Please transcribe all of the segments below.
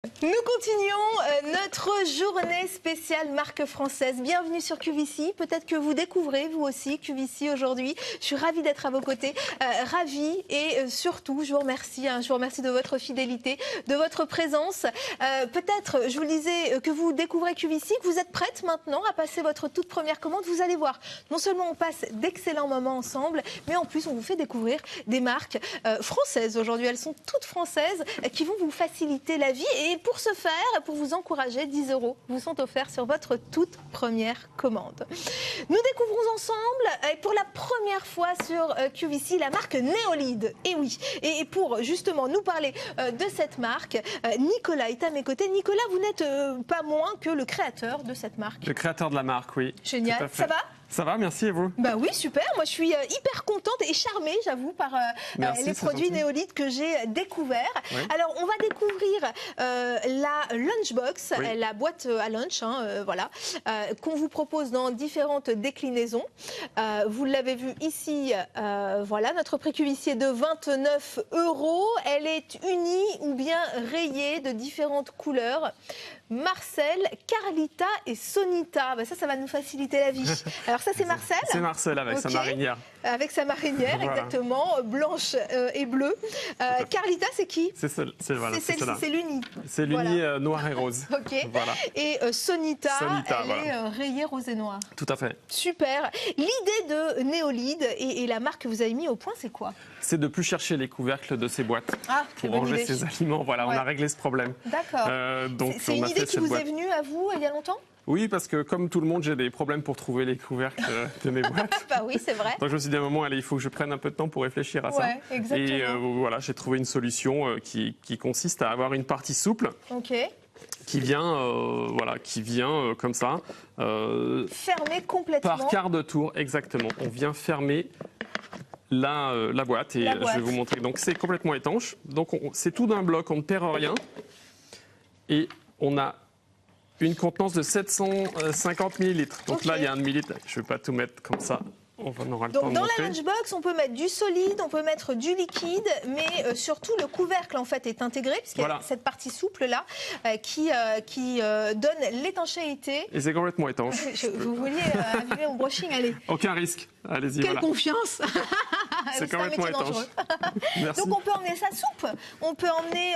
Nous continuons notre journée spéciale marque française. Bienvenue sur QVC. Peut-être que vous découvrez vous aussi QVC aujourd'hui. Je suis ravie d'être à vos côtés, ravie et surtout je vous remercie de votre fidélité, de votre présence. Peut-être, je vous le disais, que vous découvrez QVC, que vous êtes prête maintenant à passer votre toute première commande. Vous allez voir, non seulement on passe d'excellents moments ensemble, mais en plus on vous fait découvrir des marques françaises aujourd'hui. Elles sont toutes françaises qui vont vous faciliter la vie. Et pour ce faire, pour vous encourager, 10 € vous sont offerts sur votre toute première commande. Nous découvrons ensemble, et pour la première fois sur QVC, la marque Neolide. Et oui, et pour justement nous parler de cette marque, Nicolas est à mes côtés. Nicolas, vous n'êtes pas moins que le créateur de cette marque. Le créateur de la marque, oui. Génial, ça va ? Ça va, merci, et vous? Bah oui, super. Moi, je suis hyper contente et charmée, j'avoue, par les produits Neolide que j'ai découverts. Oui. Alors, on va découvrir la Lunchbox, oui, la boîte à lunch, voilà, qu'on vous propose dans différentes déclinaisons. Vous l'avez vu ici, voilà, notre prix QVC est de 29 €. Elle est unie ou bien rayée de différentes couleurs. Marcel, Carlita et Sonita. Ben ça va nous faciliter la vie. Alors ça, c'est Marcel. C'est Marcel avec sa marinière. Avec sa marinière, voilà, exactement, blanche et bleue. Carlita, c'est qui? C'est voilà, c'est l'uni. C'est l'uni, voilà, noir et rose. Ok. Voilà. Et Sonita, elle est rayée rose et noir. Tout à fait. Super. L'idée de Neolide et la marque que vous avez mis au point, c'est quoi? C'est de ne plus chercher les couvercles de ces boîtes pour ranger ses aliments. Voilà, ouais, on a réglé ce problème. D'accord. C'est une idée qui vous est venue à vous il y a longtemps? Oui, parce que comme tout le monde, j'ai des problèmes pour trouver les couvercles de mes boîtes. Bah oui, c'est vrai. Donc je me suis dit à un moment, allez, il faut que je prenne un peu de temps pour réfléchir à ça. Exactement. Et voilà, j'ai trouvé une solution qui consiste à avoir une partie souple. Ok. Qui vient, comme ça. Fermer complètement. Par quart de tour, exactement. On vient fermer la boîte et je vais vous montrer. Donc c'est complètement étanche. Donc c'est tout d'un bloc, on ne perd rien. Et on a une contenance de 750 ml. Donc là, il y a un demi-litre. Je ne vais pas tout mettre comme ça. On aura le temps de montrer. Dans la Lunchbox, on peut mettre du solide, on peut mettre du liquide, mais surtout le couvercle en fait est intégré puisqu'il y a cette partie souple là qui donne l'étanchéité. Et c'est complètement étanche. Vous vouliez arriver au brushing, allez. Aucun risque. Allez-y. Quelle confiance. C'est complètement étanche. Merci. Donc on peut emmener sa soupe, on peut emmener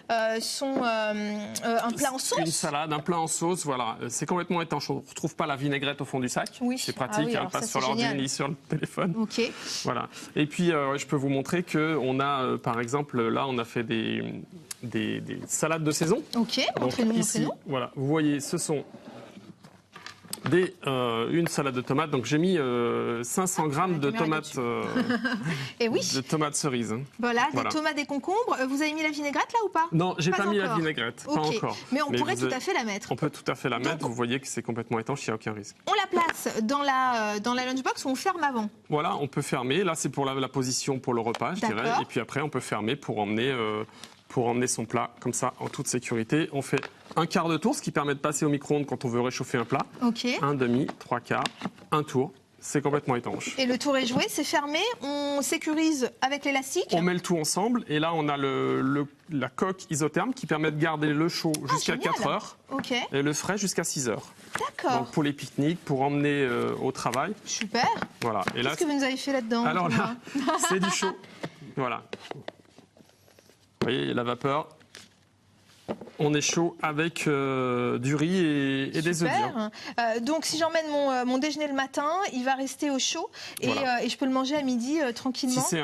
un plat en sauce. Une salade, un plat en sauce, voilà. C'est complètement étanche. On ne retrouve pas la vinaigrette au fond du sac. Oui. C'est pratique, passe sur l'ordi ni sur le téléphone. Ok. Voilà. Et puis je peux vous montrer que on a, par exemple, là on a fait des salades de saison. Ok. Montrez-nous. Voilà. Vous voyez, ce sont une salade de tomates. Donc j'ai mis 500 grammes de tomates, et oui, de tomates cerises. Voilà, des tomates, des concombres. Vous avez mis la vinaigrette là ou pas? Non, j'ai pas mis la vinaigrette, pas encore. Mais on pourrait tout à fait la mettre. On peut tout à fait la mettre. Vous voyez que c'est complètement étanche, il n'y a aucun risque. On la place dans la lunchbox ou on ferme avant? Voilà, on peut fermer. Là, c'est pour la position pour le repas, je dirais. Et puis après, on peut fermer pour emmener son plat comme ça en toute sécurité. On fait un quart de tour, ce qui permet de passer au micro-ondes quand on veut réchauffer un plat. Ok. Un demi, trois quarts, un tour. C'est complètement étanche. Et le tour est joué, c'est fermé. On sécurise avec l'élastique. On met le tout ensemble et là on a la coque isotherme qui permet de garder le chaud jusqu'à 4 heures et le frais jusqu'à 6 heures. D'accord. Donc pour les pique-niques, pour emmener au travail. Super. Voilà. Qu'est-ce que vous nous avez fait là-dedans? Alors là, c'est du chaud. Voilà. Vous voyez, la vapeur. On est chaud avec du riz et des œufs durs. Donc si j'emmène mon déjeuner le matin, il va rester au chaud et je peux le manger à midi tranquillement. Si c'est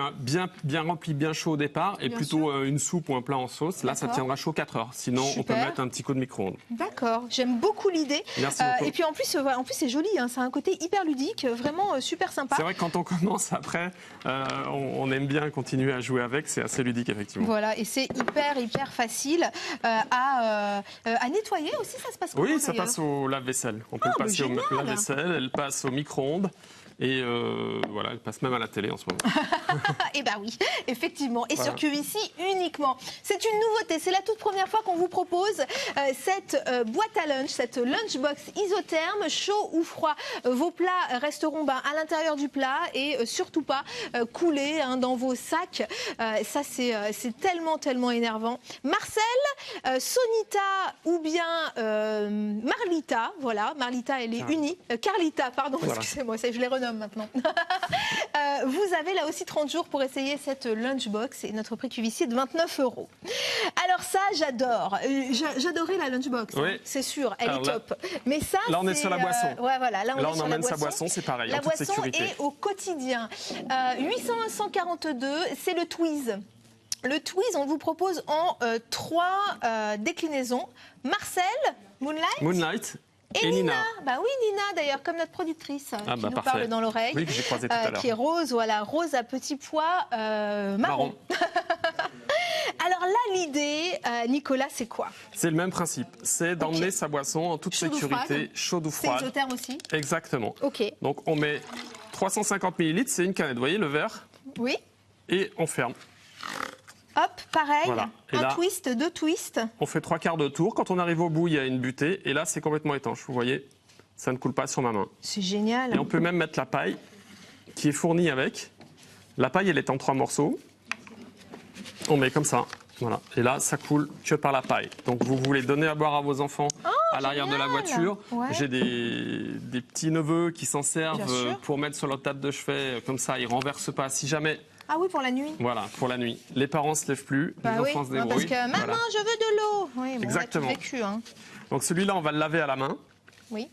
bien rempli, bien chaud au départ et plutôt une soupe ou un plat en sauce, là ça tiendra chaud 4 heures. Sinon on peut mettre un petit coup de micro-ondes. D'accord, j'aime beaucoup l'idée. Merci beaucoup. Et puis en plus c'est joli, ça a un côté hyper ludique, vraiment super sympa. C'est vrai que quand on commence après, on aime bien continuer à jouer avec, c'est assez ludique effectivement. Voilà, et c'est hyper facile à nettoyer aussi, ça se passe comment? Oui, ça passe au lave-vaisselle. On peut le passer au lave-vaisselle, elle passe au micro-ondes Et voilà, elle passe même à la télé en ce moment. Eh bien oui, effectivement. Et sur QVC uniquement. C'est une nouveauté. C'est la toute première fois qu'on vous propose cette boîte à lunch, cette lunchbox isotherme, chaud ou froid. Vos plats resteront à l'intérieur du plat et surtout pas coulés dans vos sacs. Ça, c'est tellement énervant. Marcel, Sonita ou bien Marlita, voilà, Marlita elle est unie, Carlita, pardon, excusez-moi, je les renomme maintenant. Vous avez là aussi 30 jours pour essayer cette lunchbox et notre prix QVC est de 29 €. Alors ça, j'adore. J'adorais la lunchbox, oui. c'est sûr, elle est top. Mais ça, là, on est sur la boisson. Ouais, voilà, là, on emmène sa boisson, c'est pareil, la en toute boisson sécurité. est au quotidien. 842, c'est le Twiz. Le Twiz, on vous propose en 3 déclinaisons. Marcel, Moonlight et Nina. Bah oui, Nina, d'ailleurs, comme notre productrice qui nous parle dans l'oreille. Oui, que j'ai croisé tout à l'heure. Qui est rose, voilà, rose à petits pois marron. Alors là, l'idée, Nicolas, c'est quoi? C'est le même principe. C'est d'emmener sa boisson en toute sécurité, chaude ou froide. C'est isotherme aussi? Exactement. Ok. Donc on met 350 ml, c'est une canette, vous voyez le verre? Oui. Et on ferme. Hop, pareil, voilà. twist, 2 twists. On fait 3/4 de tour. Quand on arrive au bout, il y a une butée. Et là, c'est complètement étanche. Vous voyez, ça ne coule pas sur ma main. C'est génial. Et on peut même mettre la paille qui est fournie avec. La paille, elle est en 3 morceaux. On met comme ça. Voilà. Et là, ça coule que par la paille. Donc, vous voulez donner à boire à vos enfants à l'arrière de la voiture. Ouais. J'ai des petits neveux qui s'en servent pour mettre sur leur table de chevet. Comme ça, ils ne renversent pas. Si jamais... Ah oui, pour la nuit. Voilà, pour la nuit. Les parents ne se lèvent plus, les enfants se débrouillent. Parce que maman, je veux de l'eau. Oui, exactement. On a tout vécu, Donc celui-là, on va le laver à la main. Oui.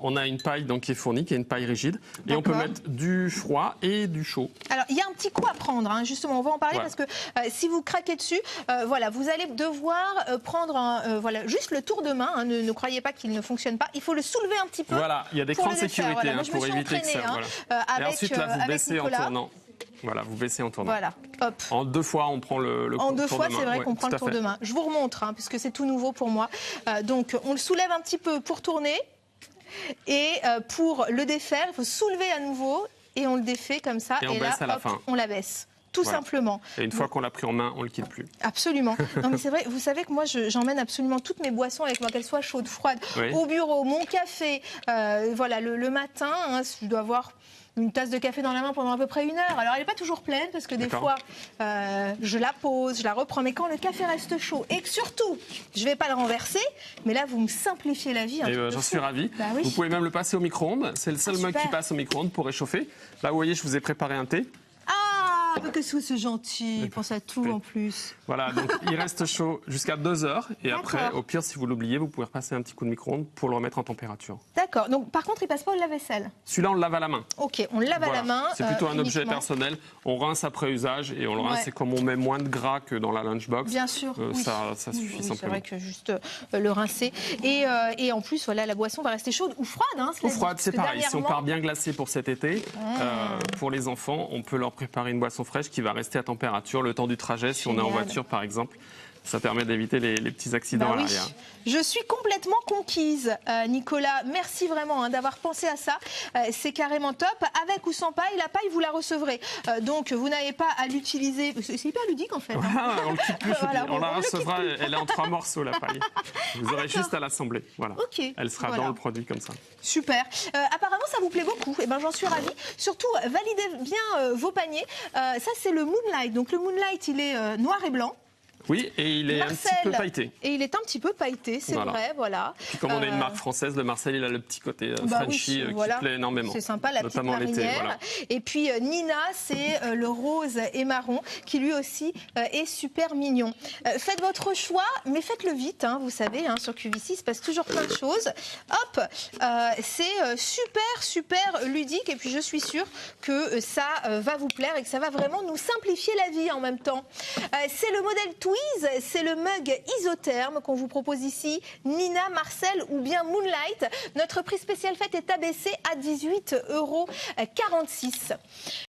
On a une paille qui est fournie, qui est une paille rigide. Et on peut mettre du froid et du chaud. Alors, il y a un petit coup à prendre, justement. On va en parler parce que si vous craquez dessus, voilà, vous allez devoir prendre juste le tour de main. Ne croyez pas qu'il ne fonctionne pas. Il faut le soulever un petit peu. Voilà, il y a des crans de sécurité voilà. pour éviter que ça. Et ensuite, là, vous baissez en tournant. Voilà, vous baissez en tournant. Voilà, hop. En 2 fois, on prend le En 2 fois, c'est vrai qu'on prend le tour de main. Je vous remontre, puisque c'est tout nouveau pour moi. Donc, on le soulève un petit peu pour tourner. Et pour le défaire, il faut soulever à nouveau. Et on le défait comme ça. Et on baisse à la fin. On la baisse. Tout simplement. Et une fois qu'on l'a pris en main, on ne le quitte plus. Absolument. Non mais c'est vrai, vous savez que moi j'emmène absolument toutes mes boissons avec moi, qu'elles soient chaudes, froides, au bureau, mon café, voilà, le matin, je dois avoir une tasse de café dans la main pendant à peu près 1 heure. Alors elle n'est pas toujours pleine parce que des fois je la pose, je la reprends, mais quand le café reste chaud et que surtout je ne vais pas le renverser, mais là vous me simplifiez la vie. J'en suis ravi. Bah, oui. Vous pouvez même le passer au micro-ondes. C'est le seul mug qui passe au micro-ondes pour réchauffer. Là vous voyez, je vous ai préparé un thé. Que c'est gentil, il pense à tout en plus. Voilà, donc il reste chaud jusqu'à 2 heures. Et après, au pire, si vous l'oubliez, vous pouvez repasser un petit coup de micro-ondes pour le remettre en température. D'accord, donc par contre, il passe pas au lave-vaisselle. Celui-là, on le lave à la main. Ok, on le lave à la main. C'est plutôt un objet personnel. On rince après usage et on le rince. C'est comme on met moins de gras que dans la lunchbox. Bien sûr. Ça suffit simplement. C'est vrai que juste le rincer. Et en plus, voilà, la boisson va rester chaude ou froide. Ou froide, c'est pareil. Si on part bien glacé pour cet été, pour les enfants, on peut leur préparer une boisson fraîche qui va rester à température le temps du trajet. Si on est en voiture, par exemple, ça permet d'éviter les petits accidents à l'arrière. Je suis complètement conquise, Nicolas. Merci vraiment d'avoir pensé à ça. C'est carrément top. Avec ou sans paille, la paille, vous la recevrez. Donc, vous n'avez pas à l'utiliser. C'est hyper ludique, en fait. On le quitte plus. On la recevra. Elle est en 3 morceaux, la paille. Vous aurez juste à l'assembler. Voilà. Elle sera dans le produit comme ça. Super. Apparemment, ça vous plaît beaucoup. Eh ben, j'en suis ravie. Surtout, validez bien vos paniers. Ça, c'est le Moonlight. Donc, le Moonlight, il est noir et blanc. Oui, et il est un petit peu pailleté. Et il est un petit peu pailleté, c'est vrai, voilà. Puis comme on est une marque française, le Marcel, il a le petit côté Frenchy qui plaît énormément. C'est sympa, la petite marinière. Voilà. Et puis Nina, c'est le rose et marron, qui lui aussi est super mignon. Faites votre choix, mais faites-le vite, vous savez, sur QVC, il se passe toujours plein de choses. Hop, c'est super ludique, et puis je suis sûre que ça va vous plaire et que ça va vraiment nous simplifier la vie en même temps. C'est le modèle Twiz. C'est le mug isotherme qu'on vous propose ici. Nina, Marcel ou bien Moonlight. Notre prix spécial fête est abaissé à 18,46 €.